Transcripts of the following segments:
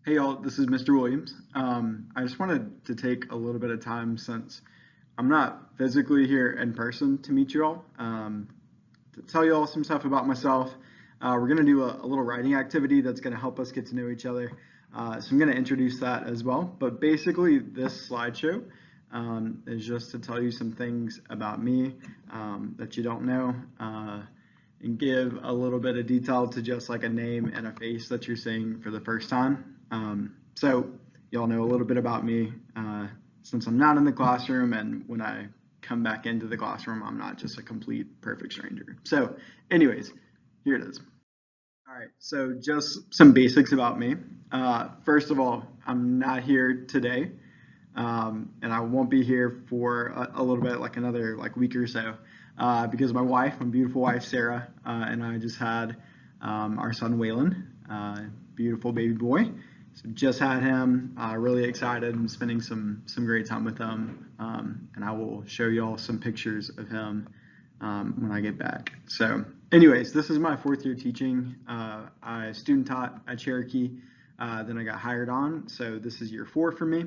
Hey y'all, this is Mr. Williams. I just wanted to take a little bit of time since I'm not physically here in person to meet you all, to tell you all some stuff about myself. We're going to do a little writing activity that's going to help us get to know each other. So I'm going to introduce that as well. But basically, this slideshow is just to tell you some things about me that you don't know. And give a little bit of detail to just like a name and a face that you're seeing for the first time. So y'all know a little bit about me since I'm not in the classroom, and when I come back into the classroom, I'm not just a complete perfect stranger. So anyways, here it is. All right, so just some basics about me. First of all, I'm not here today, and I won't be here for a little bit, like another week or so. Because my wife, my beautiful wife Sarah, and I just had our son Waylon, beautiful baby boy. So just had him. Really excited and spending some great time with him. And I will show you all some pictures of him when I get back. So, anyways, this is my 4th year teaching. I student taught at Cherokee, then I got hired on. So this is year 4 for me.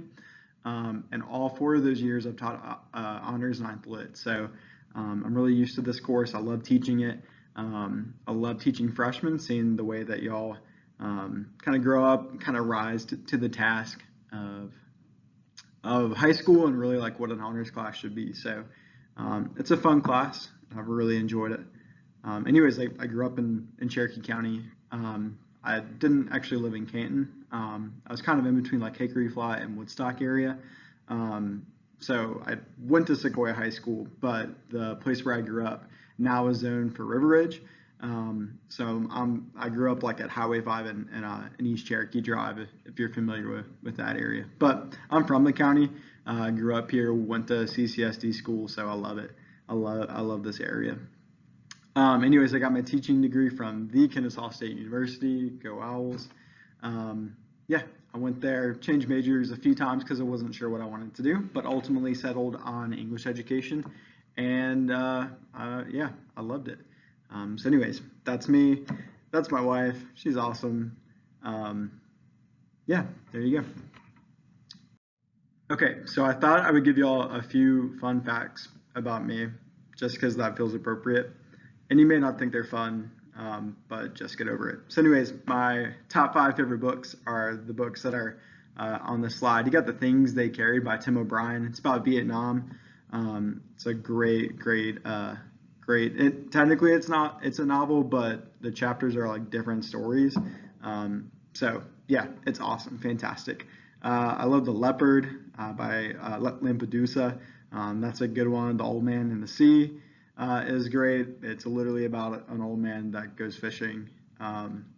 And all 4 of those years I've taught honors 9th lit. So I'm really used to this course. I love teaching it. I love teaching freshmen, seeing the way that y'all kind of grow up, kind of rise to the task of high school and really like what an honors class should be. So it's a fun class. I've really enjoyed it. Anyways, I grew up in Cherokee County. I didn't actually live in Canton. I was kind of in between like Hickory Flat and Woodstock area. So I went to Sequoia High School, but the place where I grew up now is zoned for River Ridge. I grew up like at Highway 5 in East Cherokee Drive, if you're familiar with that area. But I'm from the county. I grew up here, went to CCSD school, so I love it. I love this area. Anyways, I got my teaching degree from the Kennesaw State University. Go Owls. Yeah, I went there, changed majors a few times because I wasn't sure what I wanted to do, but ultimately settled on English education. And yeah, I loved it. So anyways, that's me. That's my wife. She's awesome. Yeah, there you go. Okay, so I thought I would give y'all a few fun facts about me, just because that feels appropriate. And you may not think they're fun, but just get over it. So anyways, my top 5 favorite books are the books that are on the slide. You got The Things They Carried by Tim O'Brien. It's about Vietnam. It's a great. Technically, it's a novel, but the chapters are like different stories. So yeah, it's awesome, fantastic. I love The Leopard by Lampedusa. That's a good one. The Old Man and the Sea is great. It's literally about an old man that goes fishing,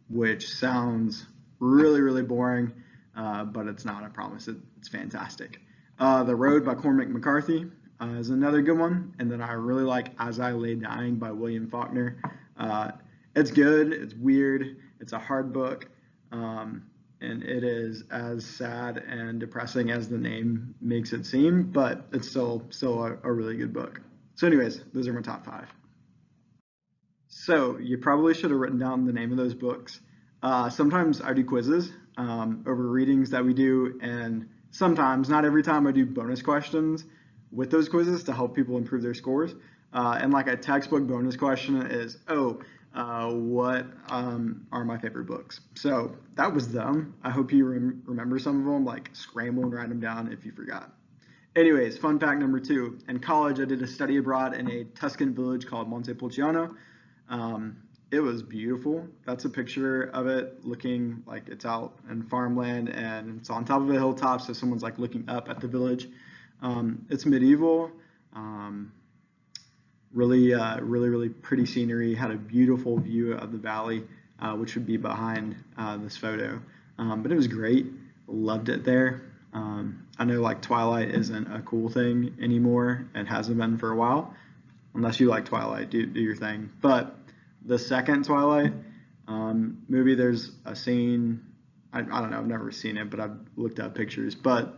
which sounds really boring, but it's not, I promise. It's fantastic. The Road by Cormac McCarthy is another good one. And then I really like As I Lay Dying by William Faulkner. It's good, it's weird, it's a hard book, and it is as sad and depressing as the name makes it seem, but it's still a really good book. So anyways, those are my top 5. So you probably should have written down the name of those books. Sometimes I do quizzes over readings that we do, and sometimes, not every time, I do bonus questions with those quizzes to help people improve their scores. And like a textbook bonus question is, what are my favorite books? So that was them. I hope you remember some of them, like scramble and write them down if you forgot. Anyways, fun fact number 2. In college, I did a study abroad in a Tuscan village called Montepulciano. It was beautiful. That's a picture of it looking like it's out in farmland and it's on top of a hilltop, so someone's like looking up at the village. It's medieval. Really pretty scenery. Had a beautiful view of the valley, which would be behind this photo. But it was great. Loved it there. I know like Twilight isn't a cool thing anymore. It hasn't been for a while. Unless you like Twilight, do your thing. But the second Twilight movie, there's a scene. I don't know. I've never seen it, but I've looked up pictures. But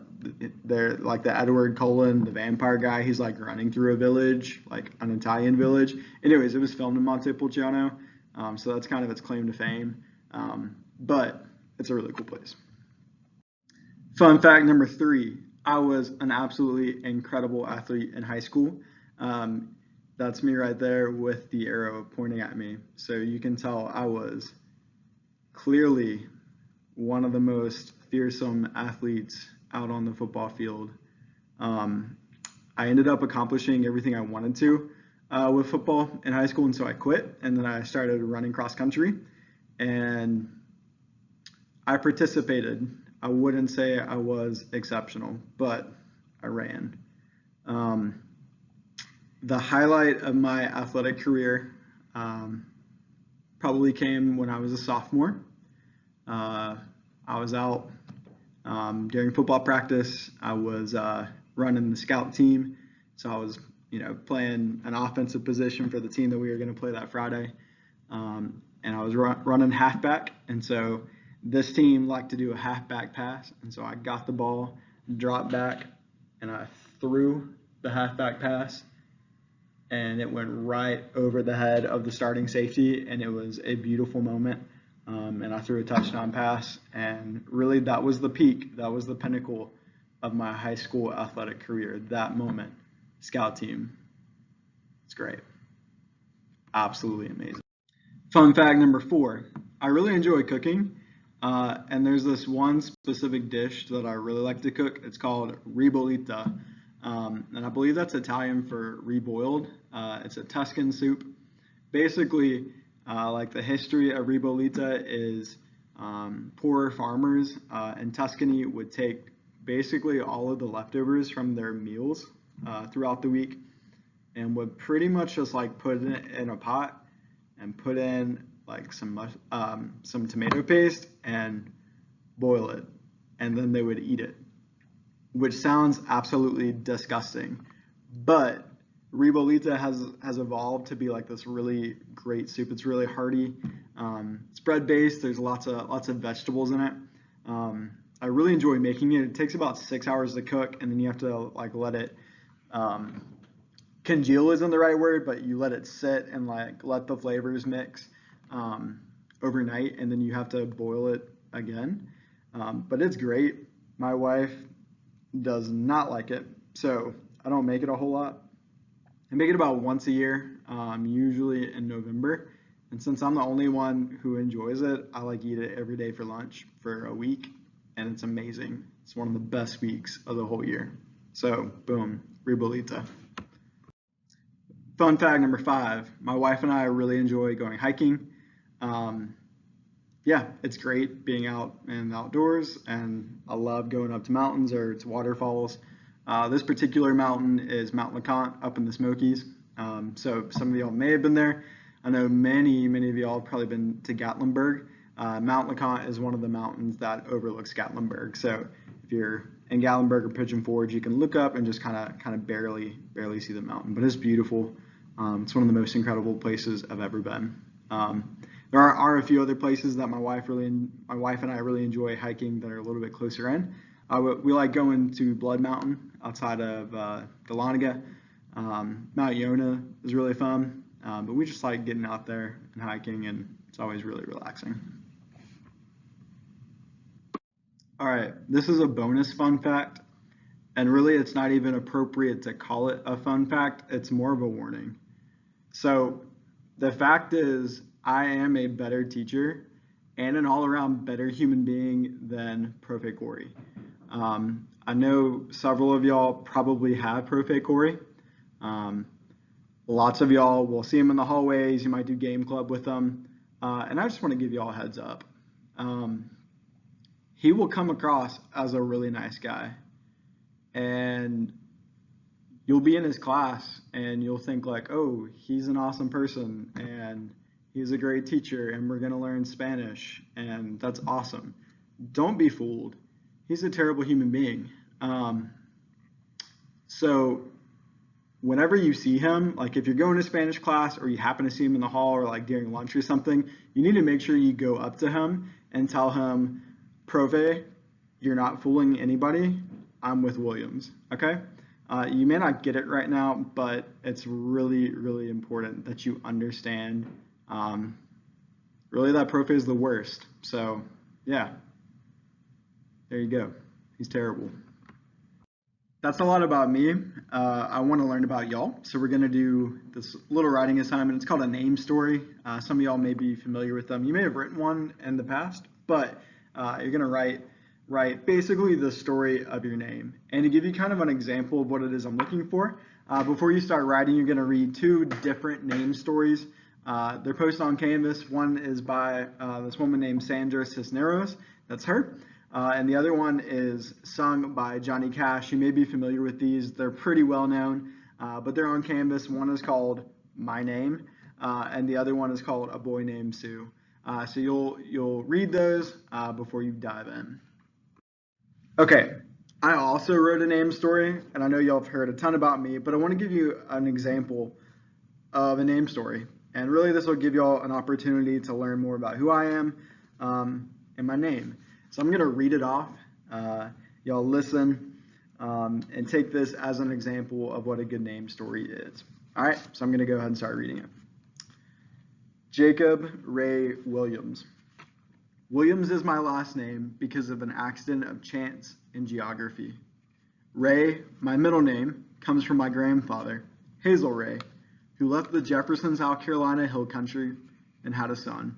they're like the Edward Cullen, the vampire guy. He's like running through a village, like an Italian village. Anyways, it was filmed in Montepulciano, so that's kind of its claim to fame. But it's a really cool place. Fun fact number three, I was an absolutely incredible athlete in high school. Um, that's me right there with the arrow pointing at me. So you can tell I was clearly one of the most fearsome athletes out on the football field. Um, I ended up accomplishing everything I wanted to with football in high school, and so I quit, and then I started running cross country, and I participated. I wouldn't say I was exceptional, but I ran. Um, the highlight of my athletic career um, probably came when I was a sophomore. Uh, I was out during football practice. I was running the scout team, so I was, playing an offensive position for the team that we were going to play that Friday. And I was running halfback, and so this team liked to do a halfback pass, and so I got the ball, dropped back, and I threw the halfback pass, and it went right over the head of the starting safety, and it was a beautiful moment. And I threw a touchdown pass, and really that was the peak. That was the pinnacle of my high school athletic career. That moment, scout team, it's great, absolutely amazing. Fun fact number four, I really enjoy cooking, and there's this one specific dish that I really like to cook. It's called ribollita, and I believe that's Italian for reboiled. It's a Tuscan soup. Basically, like the history of ribollita is poorer farmers in Tuscany would take basically all of the leftovers from their meals throughout the week and would pretty much just like put it in a pot and put in like some tomato paste and boil it, and then they would eat it, which sounds absolutely disgusting. But ribollita has evolved to be like this really great soup. It's really hearty. It's bread based. There's lots of vegetables in it. I really enjoy making it. It takes about 6 hours to cook, and then you have to like let it congeal isn't the right word, but you let it sit and like let the flavors mix overnight, and then you have to boil it again. But it's great. My wife does not like it, so I don't make it a whole lot. I make it about once a year, usually in November. And since I'm the only one who enjoys it, I like eat it every day for lunch for a week, and it's amazing. It's one of the best weeks of the whole year. So, boom, ribollita. Fun fact number five, my wife and I really enjoy going hiking. Um, yeah, it's great being out in the outdoors, and I love going up to mountains or to waterfalls. This particular mountain is Mount LeConte up in the Smokies. So some of y'all may have been there. I know many of y'all have probably been to Gatlinburg. Mount LeConte is one of the mountains that overlooks Gatlinburg. So if you're in Gatlinburg or Pigeon Forge, you can look up and just kind of barely see the mountain, but it's beautiful. It's one of the most incredible places I've ever been. There are a few other places that my wife and I really enjoy hiking that are a little bit closer in. We like going to Blood Mountain outside of Dahlonega. Mount Yonah is really fun, but we just like getting out there and hiking, and it's always really relaxing. All right, this is a bonus fun fact, and really it's not even appropriate to call it a fun fact. It's more of a warning. So the fact is, I am a better teacher and an all-around better human being than Profe Corey. I know several of y'all probably have Profe Corey. Lots of y'all will see him in the hallways. You might do game club with him. And I just want to give y'all a heads up. He will come across as a really nice guy. And you'll be in his class and you'll think like, oh, he's an awesome person and he's a great teacher and we're going to learn Spanish and that's awesome. Don't be fooled. He's a terrible human being. So whenever you see him, like if you're going to Spanish class or you happen to see him in the hall or like during lunch or something, you need to make sure you go up to him and tell him, Profe, you're not fooling anybody. I'm with Williams, okay? You may not get it right now, but it's really important that you understand really that Profe is the worst. So yeah, there you go. He's terrible. That's a lot about me. I want to learn about y'all. So we're going to do this little writing assignment. It's called a name story. Some of y'all may be familiar with them. You may have written one in the past, but you're going to write basically the story of your name. And to give you kind of an example of what it is I'm looking for, before you start writing, you're going to read two different name stories. They're posted on Canvas. One is by this woman named Sandra Cisneros. That's her. And the other one is sung by Johnny Cash. You may be familiar with these. They're pretty well known, but they're on Canvas. One is called My Name, and the other one is called A Boy Named Sue. So you'll read those before you dive in. Okay, I also wrote a name story, and I know y'all have heard a ton about me, but I want to give you an example of a name story. And really this will give y'all an opportunity to learn more about who I am and my name. So I'm going to read it off. Y'all listen and take this as an example of what a good name story is. All right, so I'm going to go ahead and start reading it. Jacob Ray Williams. Williams is my last name because of an accident of chance in geography. Ray, my middle name, comes from my grandfather, Hazel Ray, who left the Jefferson, South Carolina hill country and had a son.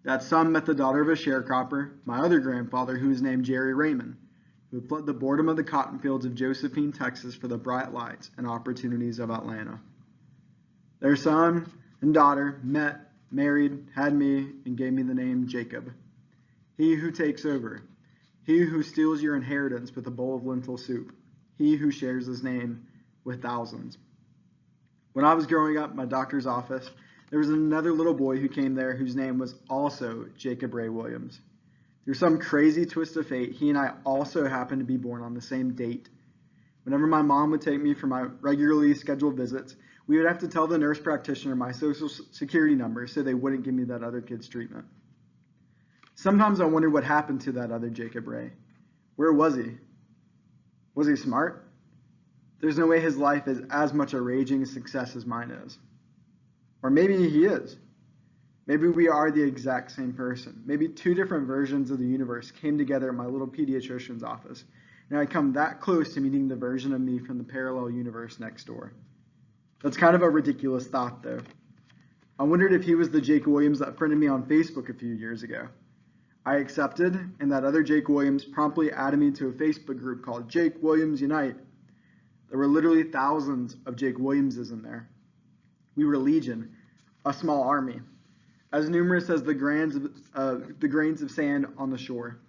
That son met the daughter of a sharecropper, my other grandfather, who was named Jerry Raymond, who fled the boredom of the cotton fields of Josephine, Texas for the bright lights and opportunities of Atlanta. Their son and daughter met, married, had me, and gave me the name Jacob. He who takes over. He who steals your inheritance with a bowl of lentil soup. He who shares his name with thousands. When I was growing up in my doctor's office, there was another little boy who came there whose name was also Jacob Ray Williams. Through some crazy twist of fate, he and I also happened to be born on the same date. Whenever my mom would take me for my regularly scheduled visits, we would have to tell the nurse practitioner my social security number so they wouldn't give me that other kid's treatment. Sometimes I wondered what happened to that other Jacob Ray. Where was he? Was he smart? There's no way his life is as much a raging success as mine is. Or maybe he is. Maybe we are the exact same person. Maybe two different versions of the universe came together in my little pediatrician's office, and I come that close to meeting the version of me from the parallel universe next door. That's kind of a ridiculous thought, though. I wondered if he was the Jake Williams that friended me on Facebook a few years ago. I accepted, and that other Jake Williams promptly added me to a Facebook group called Jake Williams Unite. There were literally thousands of Jake Williamses in there. We were legion, a small army, as numerous as the grains of sand on the shore.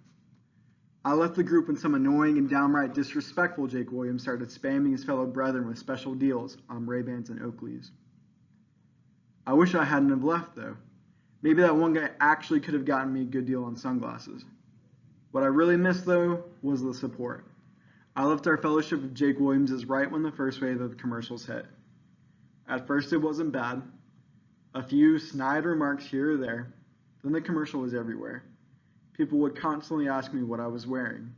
I left the group when some annoying and downright disrespectful Jake Williams started spamming his fellow brethren with special deals on Ray-Bans and Oakleys. I wish I hadn't have left, though. Maybe that one guy actually could have gotten me a good deal on sunglasses. What I really missed, though, was the support. I left our fellowship of Jake Williamses right when the first wave of the commercials hit. At first, it wasn't bad. A few snide remarks here or there. Then the commercial was everywhere. People would constantly ask me what I was wearing.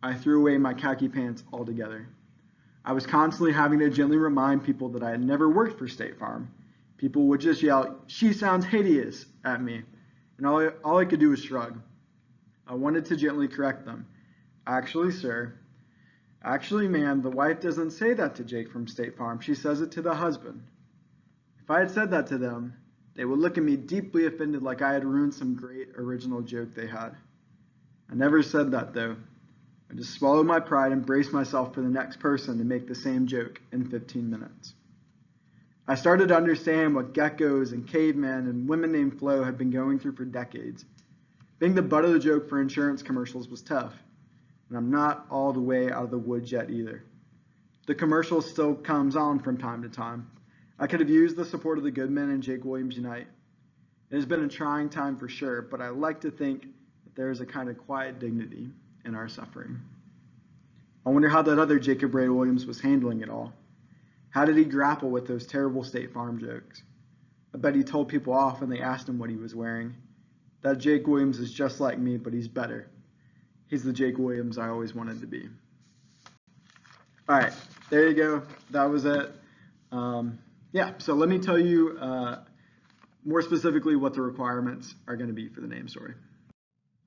I threw away my khaki pants altogether. I was constantly having to gently remind people that I had never worked for State Farm. People would just yell, "She sounds hideous," at me, and all I could do was shrug. I wanted to gently correct them. "Actually, sir. Actually, ma'am, the wife doesn't say that to Jake from State Farm. She says it to the husband." If I had said that to them, they would look at me deeply offended like I had ruined some great original joke they had. I never said that, though. I just swallowed my pride and braced myself for the next person to make the same joke in 15 minutes. I started to understand what geckos and cavemen and women named Flo had been going through for decades. Being the butt of the joke for insurance commercials was tough, and I'm not all the way out of the woods yet either. The commercial still comes on from time to time. I could have used the support of the Goodmen and Jake Williams Unite. It has been a trying time for sure, but I like to think that there is a kind of quiet dignity in our suffering. I wonder how that other Jacob Ray Williams was handling it all. How did he grapple with those terrible State Farm jokes? I bet he told people off when they asked him what he was wearing. That Jake Williams is just like me, but he's better. He's the Jake Williams I always wanted to be. All right, there you go. That was it. So let me tell you more specifically what the requirements are going to be for the name story.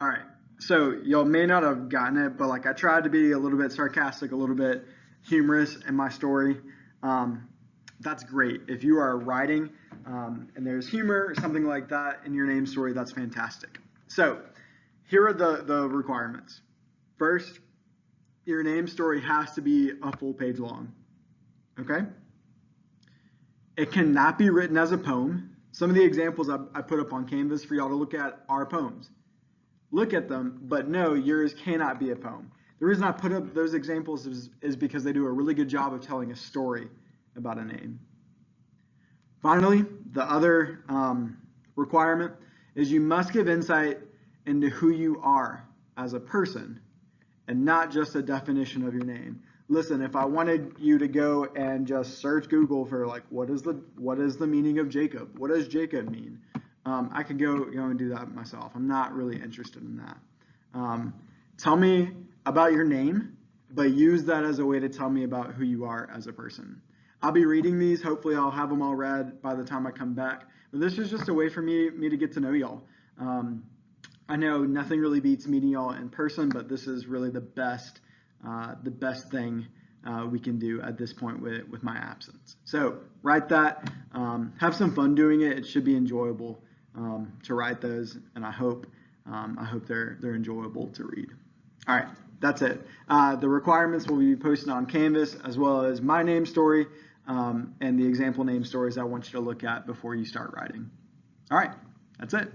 All right, So y'all may not have gotten it, but like I tried to be a little bit sarcastic, a little bit humorous in my story. That's great. If you are writing and there's humor or something like that in your name story, that's fantastic. So here are the requirements. First, your name story has to be a full page long. Okay? It cannot be written as a poem. Some of the examples I put up on Canvas for y'all to look at are poems. Look at them, but no, yours cannot be a poem. The reason I put up those examples is because they do a really good job of telling a story about a name. Finally, the other requirement is you must give insight into who you are as a person and not just a definition of your name. Listen, if I wanted you to go and just search Google for like what is the meaning of Jacob? What does Jacob mean? I could go and do that myself. I'm not really interested in that. Tell me about your name, but use that as a way to tell me about who you are as a person. I'll be reading these. Hopefully I'll have them all read by the time I come back. But this is just a way for me to get to know y'all. I know nothing really beats meeting y'all in person, but this is really the best thing we can do at this point with my absence. So write that. Have some fun doing it. It should be enjoyable to write those, and I hope they're enjoyable to read. All right, that's it. The requirements will be posted on Canvas, as well as my name story and the example name stories I want you to look at before you start writing. All right, that's it.